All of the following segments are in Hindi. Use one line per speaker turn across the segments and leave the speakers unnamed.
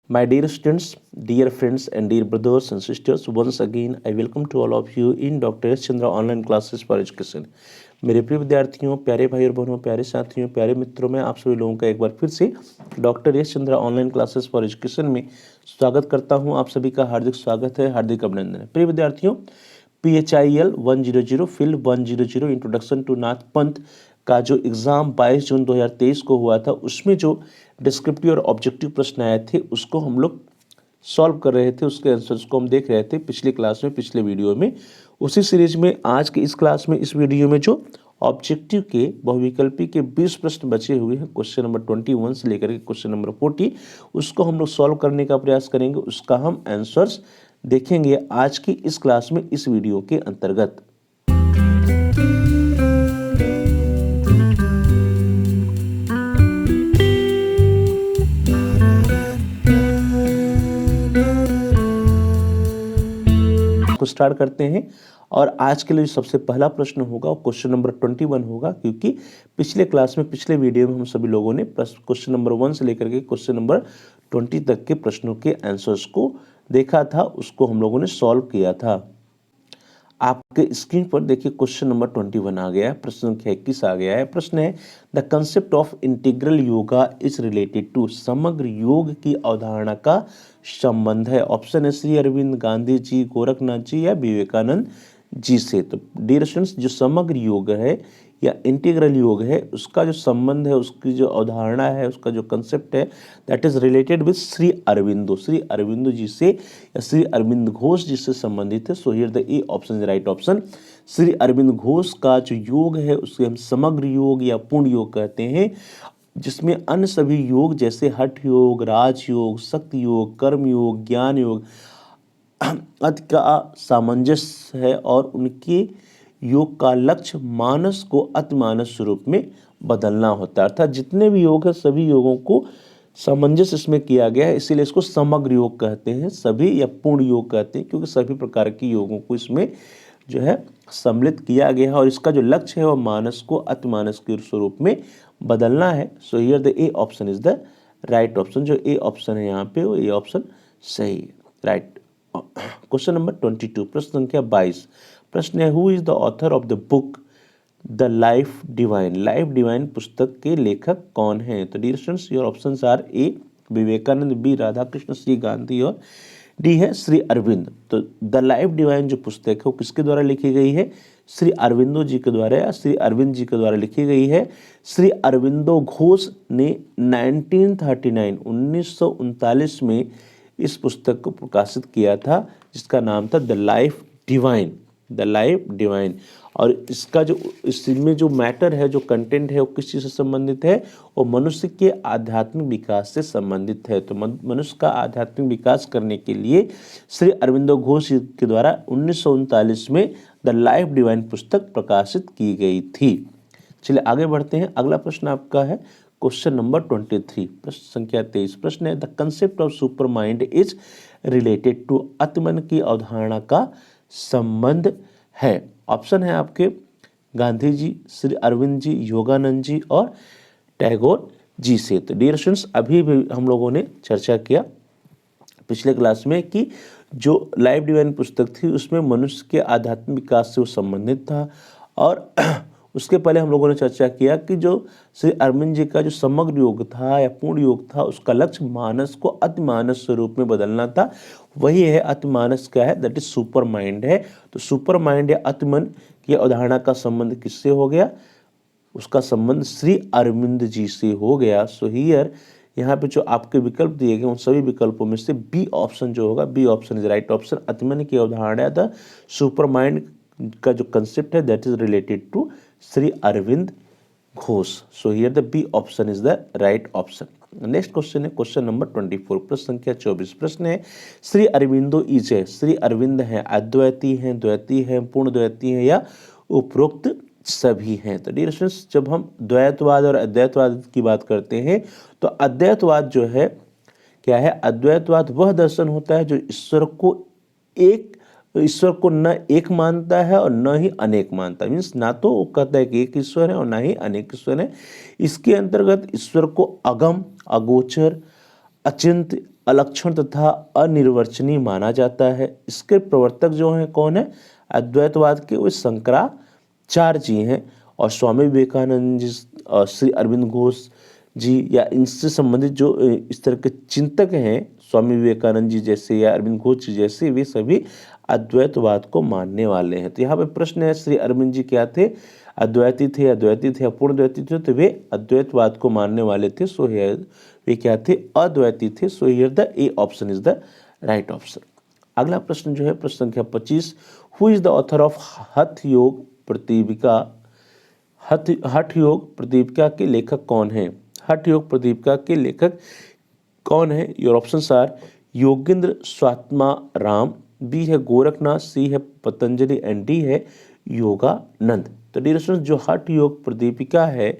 My dear students, dear friends, and dear brothers and sisters, once again I welcome to all of you in Dr. S. Chandra online classes for education. मेरे प्रिय विद्यार्थियों, प्यारे भाई और बहनों, प्यारे साथियों, प्यारे मित्रों में आप सभी लोगों का एक बार फिर से doctor S Chandra online classes for education में स्वागत करता हूं। आप सभी का हार्दिक स्वागत है, हार्दिक अभिनंदन है। प्रिय विद्यार्थियों, PHIL 100 field 100 introduction to Nath Panth का जो एग्ज़ाम 22 जून 2023 को हुआ था, उसमें जो डिस्क्रिप्टिव और ऑब्जेक्टिव प्रश्न आए थे उसको हम लोग सॉल्व कर रहे थे, उसके आंसर्स को हम देख रहे थे पिछली क्लास में, पिछले वीडियो में। उसी सीरीज में आज के इस क्लास में, इस वीडियो में जो ऑब्जेक्टिव के बहुविकल्पी के 20 प्रश्न बचे हुए हैं, क्वेश्चन नंबर 21 से लेकर के क्वेश्चन नंबर 40, उसको हम लोग सॉल्व करने का प्रयास करेंगे। उसका हम आंसर्स देखेंगे आज की इस क्लास में, इस वीडियो के अंतर्गत। स्टार्ट करते हैं और आज के लिए सबसे पहला प्रश्न होगा क्वेश्चन नंबर 21 होगा, क्योंकि पिछले क्लास में, पिछले वीडियो में हम सभी लोगों ने क्वेश्चन नंबर 1 से लेकर के क्वेश्चन नंबर 20 तक के प्रश्नों के आंसर्स को देखा था, उसको हम लोगों ने सॉल्व किया था। आपके स्क्रीन पर देखिए क्वेश्चन नंबर 21 आ गया है, प्रश्न संख्या 21 आ गया है। प्रश्न है, the concept of integral yoga is related to, समग्र योग की अवधारणा का संबंध है। ऑप्शन है श्री अरविंद, गांधी जी, गोरखनाथ जी या विवेकानंद जी से। तो डियर स्टूडेंट्स, जो समग्र योग है या इंटीग्रल योग है, उसका जो संबंध है, उसकी जो अवधारणा है, उसका जो कंसेप्ट है, that is related with Shri Aurobindo, Shri Aurobindo ji से या श्री अरविंद घोष जी से संबंधित है। So here the A option is right option. Shri Arvind Ghosh का जो योग है उसके हम समग्र योग या पूर्ण योग कहते हैं, जिसमें अन्य सभी योग जैसे हठ योग, राज योग, शक्ति योग, कर्म योग, ज्ञान योग अति का सामंजस्य है और उनके योग का लक्ष्य मानस को अतिमानस स्वरूप में बदलना होता है। अर्थात जितने भी योग है सभी योगों को सामंजस्य इसमें किया गया है, इसीलिए इसको समग्र योग कहते हैं सभी, या पूर्ण योग कहते हैं, क्योंकि सभी प्रकार के योगों को इसमें जो है सम्मिलित किया गया है और इसका जो लक्ष्य है वह मानस को अतिमानस के स्वरूप में बदलना है। So here the A option is the right option. जो ए ऑप्शन है यहाँ पे वो ए ऑप्शन सही है, राइट। क्वेश्चन नंबर 22, प्रश्न संख्या 22। प्रश्न है, who is the author of the book the life divine, life divine पुस्तक के लेखक कौन हैं? तो dear students, your options are A Vivekananda, B Radha Krishna, C Gandhi और डी है श्री अरविंद। तो द लाइफ डिवाइन जो पुस्तक है वो किसके द्वारा लिखी गई है? श्री अरविंदो जी के द्वारा या श्री अरविंद जी के द्वारा लिखी गई है। श्री अरविंदो घोष ने 1939 में इस पुस्तक को प्रकाशित किया था, जिसका नाम था the life divine, the life divine. और इसका जो, इसमें जो मैटर है, जो कंटेंट है, वो किस चीज़ से संबंधित है? वो मनुष्य के आध्यात्मिक विकास से संबंधित है। तो मनुष्य का आध्यात्मिक विकास करने के लिए श्री अरविंदो घोष के द्वारा 1939 में द लाइफ डिवाइन पुस्तक प्रकाशित की गई थी। चलिए आगे बढ़ते हैं। अगला प्रश्न आपका है क्वेश्चन नंबर 23, प्रश्न संख्या 23। प्रश्न है, the concept of super mind is related to, आत्मन की अवधारणा का संबंध है। ऑप्शन है आपके गांधी जी, श्री अरविंद जी, योगानंद जी और टैगोर जी से। तो डियर स्टूडेंट्स, अभी भी हम लोगों ने चर्चा किया पिछले क्लास में कि जो लाइफ डिवाइन पुस्तक थी उसमें मनुष्य के आध्यात्मिक विकास से वो संबंधित था, और उसके पहले हम लोगों ने चर्चा किया कि जो श्री अरविंद जी का जो समग्र योग था या पूर्ण योग था, उसका लक्ष्य मानस को अतिमानस स्वरूप में बदलना था। वही है अतिमानस, क्या है? दैट इज सुपर माइंड है। तो सुपर माइंड या अतिमन की अवधारणा का संबंध किससे हो गया? उसका संबंध श्री अरविंद जी से हो गया। सो हियर यहाँ पे जो आपके विकल्प दिए गए उन सभी विकल्पों में से बी ऑप्शन जो होगा, B option is right option. अतिमन की अवधारणा था, सुपर माइंड का जो कंसेप्ट है, that is related to Shri Arvind Ghosh. So here the B option is the right option. Next question है क्वेश्चन नंबर 24, प्रश्न संख्या 24। प्रश्न है, श्री अरविंदो इज है, श्री अरविंद हैं अद्वैती हैं, द्वैती हैं, पूर्ण द्वैती हैं या उपरोक्त सभी हैं? तो डियर स्टूडेंट्स, जब हम द्वैतवाद और अद्वैतवाद की बात करते हैं तो अद्वैतवाद जो है क्या है? अद्वैतवाद वह दर्शन होता है जो ईश्वर को न एक मानता है और न ही अनेक मानता है। मीन्स ना तो वो कहता है कि एक ईश्वर है और ना ही अनेक ईश्वर है। इसके अंतर्गत ईश्वर को अगम, अगोचर, अचिंत्य, अलक्षण तथा अनिर्वचनीय माना जाता है। इसके प्रवर्तक जो हैं कौन है? अद्वैतवाद के वो शंकराचार्य जी हैं। और स्वामी विवेकानंद जी, श्री अरविंद घोष जी या इनसे संबंधित जो इस तरह के चिंतक हैं, स्वामी विवेकानंद जी जैसे या अरविंद घोष जी जैसे, वे सभी अद्वैतवाद को मानने वाले हैं। तो यहाँ पे प्रश्न है, श्री अरविंद जी क्या थे? अद्वैती थे, अद्वैती थे, अपूर्णद्वैती थे? तो वे अद्वैतवाद को मानने वाले थे। सो वे क्या थे? अद्वैती थे। So here the A option is the right option. अगला प्रश्न जो है प्रश्न संख्या 25, who is the author of हठ योग प्रदीपिका? हठ योग प्रदीपिका के लेखक कौन है? हठ योग प्रदीपिका के लेखक कौन है? Your options are Yogendra Swatmarama, B है गोरखनाथ, सी है पतंजलि एंड डी है योगानंद। तो डियर स्टूडेंट्स, जो हठ योग प्रदीपिका है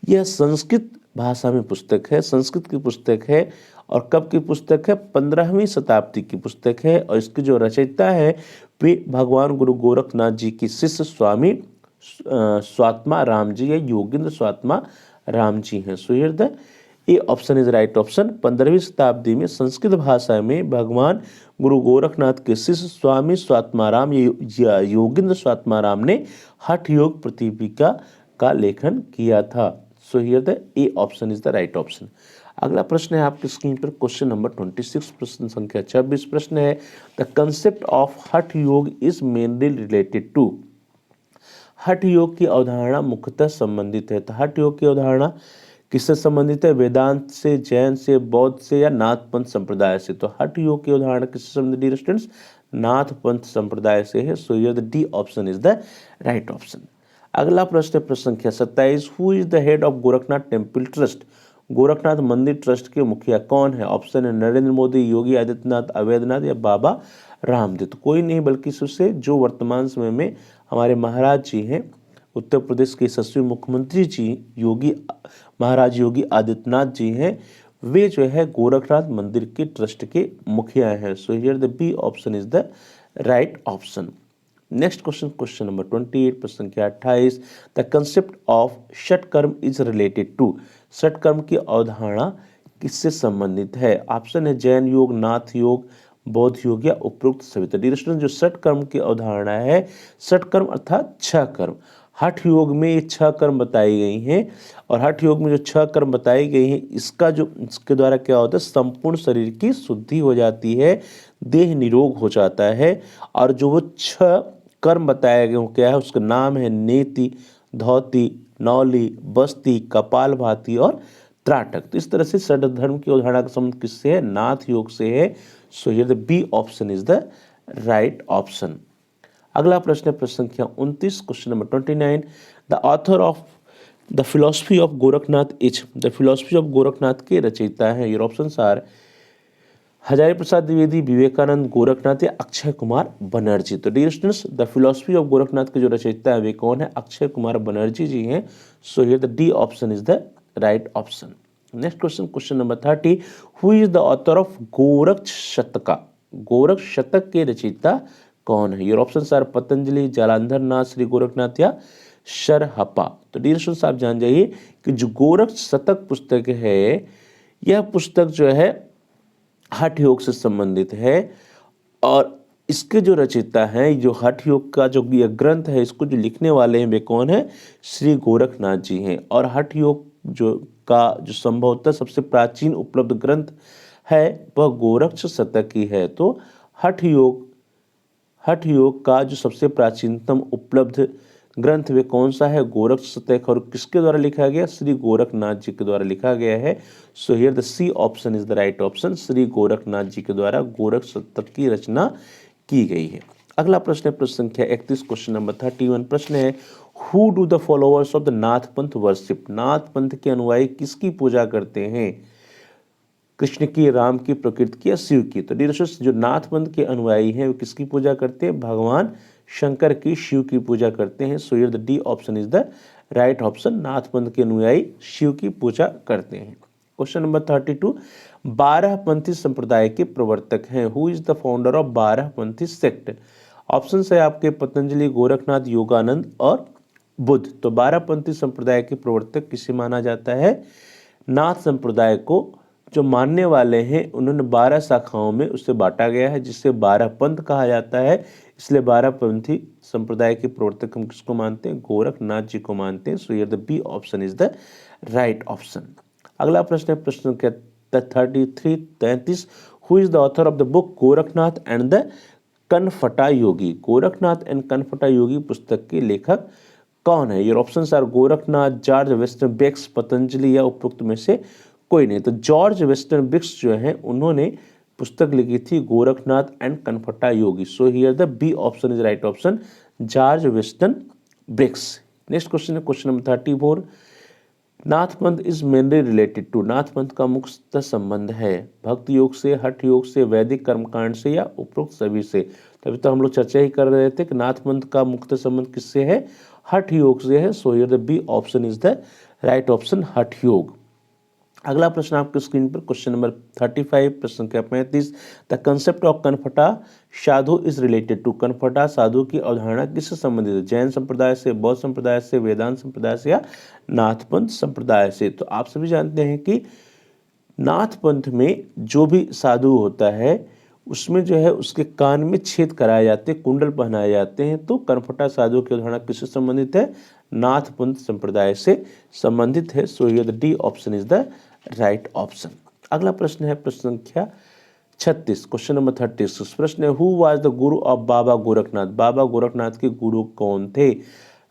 यह संस्कृत भाषा में पुस्तक है, संस्कृत की पुस्तक है। और कब की पुस्तक है? 15वीं शताब्दी की पुस्तक है। और इसकी जो रचयिता है वे भगवान गुरु गोरखनाथ जी की शिष्य स्वामी स्वात्मा राम जी या योगेंद्र स्वात्मा राम जी हैं। So here the A option is right option. 15वीं शताब्दी में संस्कृत भाषा में भगवान गुरु गोरखनाथ के शिष्य स्वामी स्वात्माराम या योगेंद्र स्वात्माराम ने हठ योग प्रदीपिका का लेखन किया था। सो here the A option is the right option. अगला प्रश्न है आपकी स्क्रीन पर क्वेश्चन नंबर 26, प्रश्न संख्या 26। प्रश्न है, द कंसेप्ट ऑफ हठ योग इज मेनली रिलेटेड टू। हठ योग की अवधारणा मुख्यतः संबंधित है। तो हठ योग की अवधारणा किससे संबंधित है? वेदांत से, जैन से, बौद्ध से या नाथ पंथ संप्रदाय से? तो हठ योग की उदाहरण किससे संबंधित है स्टूडेंट्स? नाथ पंथ संप्रदाय से है। So here the D option is the right option. अगला प्रश्न है प्रश्न संख्या 27, who is the head of Gorakhnath temple trust? Gorakhnath मंदिर ट्रस्ट के मुखिया कौन है? ऑप्शन है नरेंद्र मोदी, योगी आदित्यनाथ, अवैधनाथ या बाबा रामदेव। तो कोई नहीं बल्कि उससे जो वर्तमान समय में हमारे महाराज जी हैं, उत्तर प्रदेश के यशस्वी मुख्यमंत्री जी महाराज योगी आदित्यनाथ जी हैं, वे जो है गोरखनाथ मंदिर के ट्रस्ट के मुखिया हैं। So here the B option is the right option. Next question, question number 28, प्रश्न संख्या 28, द कंसेप्ट ऑफ षटकर्म इज रिलेटेड टू। षटकर्म की अवधारणा किससे संबंधित है? ऑप्शन है जैन योग, नाथ योग, बौद्ध योग या उपरोक्त सभी। तो डियर स्टूडेंट, जो षटकर्म की अवधारणा है, षटकर्म अर्थात 6 कर्म, हठ योग में ये 6 कर्म बताई गई हैं। और हठ योग में जो 6 कर्म बताई गई हैं, इसके द्वारा क्या होता है? संपूर्ण शरीर की शुद्धि हो जाती है, देह निरोग हो जाता है। और जो वो 6 कर्म बताए गए क्या है? उसका नाम है नेति, धौती, नौली, बस्ती, कपालभाति और त्राटक। तो इस तरह से षट धर्म की अवधारणा का संबंध किससे है? नाथ योग से है। So here the B option is the right option. अगला प्रश्न है प्रश्न संख्या 29, question number 29, the author of the philosophy of Gorakhnath is. The philosophy of Gorakhnath के रचयिता हैं। Your options are Hazari Prasad Dwivedi, Vivekananda, Gorakhnath या अक्षय कुमार बनर्जी। तो dear students, the philosophy of Gorakhnath के जो रचयिता है वे कौन है? अक्षय कुमार बनर्जी जी हैं। So here the D option is the right option. Next question, question number 30, who is the author of Gorakh Shataka? Gorakh Shatak के रचयिता कौन है? Your options are Patanjali, Jalandhar Nath, Shri Gorakhnath या शरहप्पा। तो डियर स्टूडेंट्स, आप जान जाइए कि जो गोरख शतक पुस्तक है, यह पुस्तक जो है हठ योग से संबंधित है। और इसके जो रचयिता हैं, जो हठ योग का जो यह ग्रंथ है, इसको जो लिखने वाले हैं वे कौन है? श्री गोरखनाथ जी हैं। और हठ योग जो संभवतः सबसे प्राचीन उपलब्ध ग्रंथ है वह गोरख शतक ही है। तो हठ योग का जो सबसे प्राचीनतम उपलब्ध ग्रंथ वे कौन सा है? गोरख शतक। और किसके द्वारा लिखा गया? श्री गोरखनाथ जी के द्वारा लिखा गया है। So here the C option is the right option. Shri Gorakhnath ji के द्वारा गोरख शतक की रचना की गई है। अगला प्रश्न है प्रश्न संख्या 31, क्वेश्चन नंबर 31। प्रश्न है, who do the followers of the Nath Panth worship? नाथ पंथ के अनुयायी किसकी पूजा करते हैं? कृष्ण की, राम की, प्रकृति की या शिव की? तो डियर स्टूडेंट्स, जो नाथ पंथ के अनुयायी हैं वो किसकी पूजा करते हैं? भगवान शंकर की, शिव की पूजा करते हैं। So here the D option is the right option. Nath Panth के अनुयायी शिव की पूजा करते हैं। क्वेश्चन नंबर 32, 12 पंथी संप्रदाय के प्रवर्तक हैं। Who is the founder of 12 Panthi sect? Option है आपके पतंजलि, गोरखनाथ, योगानंद और बुद्ध। तो 12 पंथी संप्रदाय के प्रवर्तक किसे माना जाता है? नाथ संप्रदाय को जो मानने वाले हैं उन्होंने 12 शाखाओं में उसे बांटा गया है, जिससे 12 पंथ कहा जाता है। इसलिए 12 पंथी संप्रदाय के प्रवर्तक हम किसको मानते हैं? गोरखनाथ जी को मानते हैं। So here the B option is the right option. अगला प्रश्न है प्रश्न संख्या 33 who is the author of the book Gorakhnath and the Kanphata Yogi? Gorakhnath and Kanphata Yogi पुस्तक के लेखक कौन है? Your options are Gorakhnath, George Weston Briggs, Patanjali या उपरोक्त में से कोई नहीं। तो जॉर्ज वेस्टन ब्रिक्स जो है उन्होंने पुस्तक लिखी थी Gorakhnath and Kanphata Yogi. So here the B option is right option, George Weston Briggs. Next question है question number 34 Nath Panth is mainly related to? Nath Panth का मुख्यतः संबंध है भक्ति योग से, हठ योग से, वैदिक कर्मकांड से या उपरोक्त सभी से? तभी तो हम लोग चर्चा ही कर रहे थे कि नाथ पंथ का मुख्य संबंध किससे है? हठ योग से है। So here the B option is the right option, हठ योग। अगला प्रश्न आपके स्क्रीन पर क्वेश्चन नंबर 35 प्रश्न संख्या 35 the concept of Kanphata Sadhu is related to? Kanphata साधु की अवधारणा किससे संबंधित है? जैन संप्रदाय से, बौद्ध संप्रदाय से, वेदांत संप्रदाय से या नाथ पंथ संप्रदाय से? तो आप सभी जानते हैं कि नाथ पंथ में जो भी साधु होता है उसमें जो है उसके कान में छेद कराए जाते हैं, कुंडल पहनाए जाते हैं। तो कनफटा साधु की अवधारणा किससे संबंधित है? नाथ पंथ संप्रदाय से संबंधित है। So here the D option is the right option. अगला प्रश्न है प्रश्न संख्या 36 क्वेश्चन नंबर 36 प्रश्न है who was the Guru of बाबा गोरखनाथ? बाबा गोरखनाथ के गुरु कौन थे?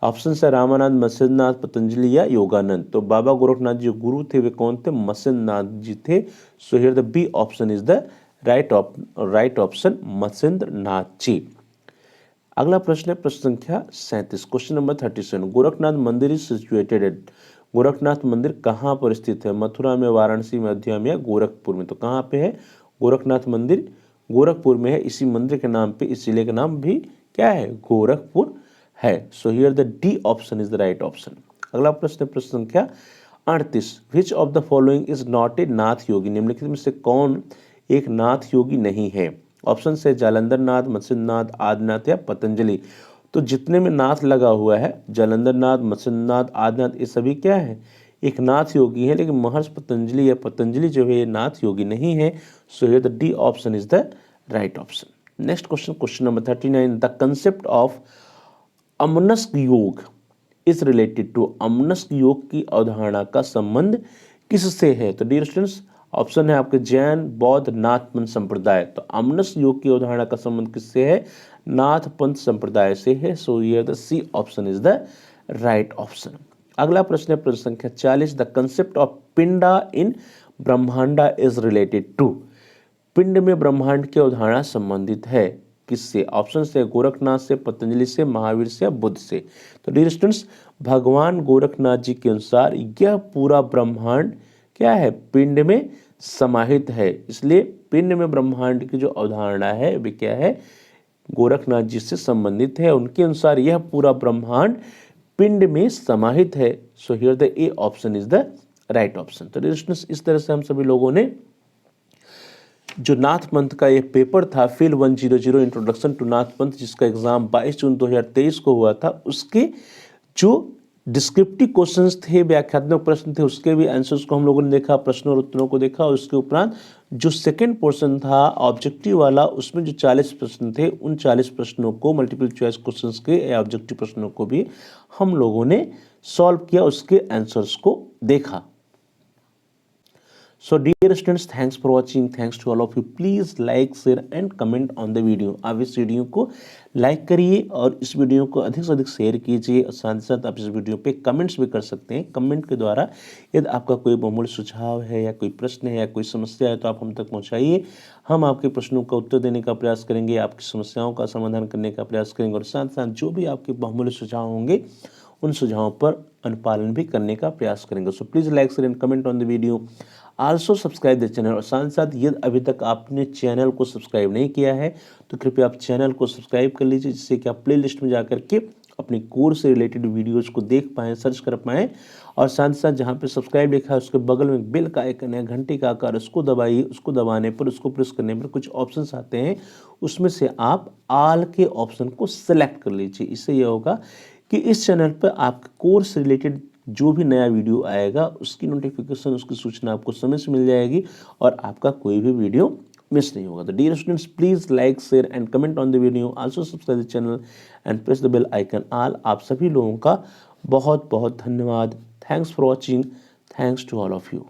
ऑप्शन है रामानंद, मत्स्यनाथ, पतंजलि या योगानंद। तो बाबा गोरखनाथ जो गुरु थे वे कौन थे? मत्स्यनाथ जी थे। So here the B option is the right option, Matsyanath ji. अगला प्रश्न है प्रश्न संख्या 37 क्वेश्चन नंबर 37 गोरखनाथ मंदिर इज सिचुएटेड एट? गोरखनाथ मंदिर कहाँ पर स्थित है? मथुरा में, वाराणसी में, अयोध्या में या गोरखपुर में? तो कहाँ पे है गोरखनाथ मंदिर? गोरखपुर में है। इसी मंदिर के नाम पे इस जिले का नाम भी क्या है? गोरखपुर है। So here the D option is the right option. अगला प्रश्न है प्रश्न संख्या 38 which of the following is not a Nath yogi? निम्नलिखित में से कौन एक नाथ योगी नहीं है? ऑप्शन है जालंधर नाथ, मत्स्यनाथ, आदिनाथ या पतंजलि। तो जितने में नाथ लगा हुआ है जालंधर नाथ, मत्स्यनाथ, आदिनाथ ये सभी क्या है? एक नाथ योगी है। लेकिन महर्षि पतंजलि या पतंजलि जो है ये नाथ योगी नहीं है। So here the D option is the right option. Next question question number 39 the concept of Amanaska yoga is related to? अमनस्क योग की अवधारणा का संबंध किससे है? तो डियर स्टूडेंट्स ऑप्शन है आपके जैन, बौद्ध, नाथ पंथ संप्रदाय। तो अमनस्क योग की अवधारणा का संबंध किससे है? नाथ पंथ संप्रदाय से है। So here the C option is the right option. अगला प्रश्न है प्रश्न संख्या 40 द कंसेप्ट ऑफ पिंडा इन ब्रह्मांडा इज रिलेटेड टू? पिंड में ब्रह्मांड की अवधारणा संबंधित है किससे? ऑप्शन से गोरखनाथ से, पतंजलि से, महावीर से या बुद्ध से? तो डियर स्टूडेंट्स भगवान गोरखनाथ जी के अनुसार यह पूरा ब्रह्मांड क्या है? पिंड में समाहित है। इसलिए पिंड में ब्रह्मांड की जो अवधारणा है वे क्या है? गोरखनाथ जी से संबंधित है। उनके अनुसार यह पूरा ब्रह्मांड पिंड में समाहित है। So here the A option is the right option. तो इस तरह से हम सभी लोगों ने जो नाथ पंथ का ये पेपर था फील 100 इंट्रोडक्शन टू नाथ पंथ जिसका एग्जाम 22 जून 2023 को हुआ था, उसके जो डिस्क्रिप्टिव क्वेश्चंस थे, व्याख्यात्मक प्रश्न थे, उसके भी आंसर्स को हम लोगों ने देखा, प्रश्नों और उत्तरों को देखा। और उसके उपरांत जो सेकंड पोर्शन था ऑब्जेक्टिव वाला उसमें जो 40 प्रश्न थे उन 40 प्रश्नों को मल्टीपल चॉइस क्वेश्चंस के या ऑब्जेक्टिव प्रश्नों को भी हम लोगों ने सॉल्व किया, उसके आंसर्स को देखा। So dear students, thanks for watching. Thanks to all of you. Please like, share and comment on the video. आप इस वीडियो को लाइक करिए और इस वीडियो को अधिक से अधिक शेयर कीजिए और साथ ही साथ आप इस वीडियो पे कमेंट्स भी कर सकते हैं। कमेंट के द्वारा यदि आपका कोई बहुमूल्य सुझाव है या कोई प्रश्न है या कोई समस्या है तो आप हम तक पहुँचाइए। हम आपके प्रश्नों का उत्तर देने का प्रयास करेंगे, आपकी समस्याओं का समाधान करने का प्रयास करेंगे और साथ साथ जो भी आपके बहुमूल्य सुझाव होंगे उन सुझावों पर अनुपालन भी करने का प्रयास करेंगे। So please like share and comment on the video. Also subscribe the channel और साथ साथ यदि अभी तक आपने चैनल को सब्सक्राइब नहीं किया है तो कृपया आप चैनल को सब्सक्राइब कर लीजिए, जिससे कि आप प्लेलिस्ट में जाकर के अपने कोर्स से रिलेटेड वीडियोस को देख पाएँ, सर्च कर पाएँ। और साथ साथ जहाँ पे सब्सक्राइब लिखा है उसके बगल में बेल का आइकन है, घंटी का आकार, उसको दबाइए। उसको दबाने पर, उसको प्रेस करने पर कुछ ऑप्शंस आते हैं, उसमें से आप ऑल के ऑप्शन को सेलेक्ट कर लीजिए। इससे यह होगा कि इस चैनल पर आपके कोर्स रिलेटेड जो भी नया वीडियो आएगा उसकी नोटिफिकेशन, उसकी सूचना आपको समय से मिल जाएगी और आपका कोई भी वीडियो मिस नहीं होगा। तो dear students, please like, share and comment on the video, also subscribe the channel and press the bell icon all. आप सभी लोगों का बहुत बहुत धन्यवाद। Thanks for watching. Thanks to all of you.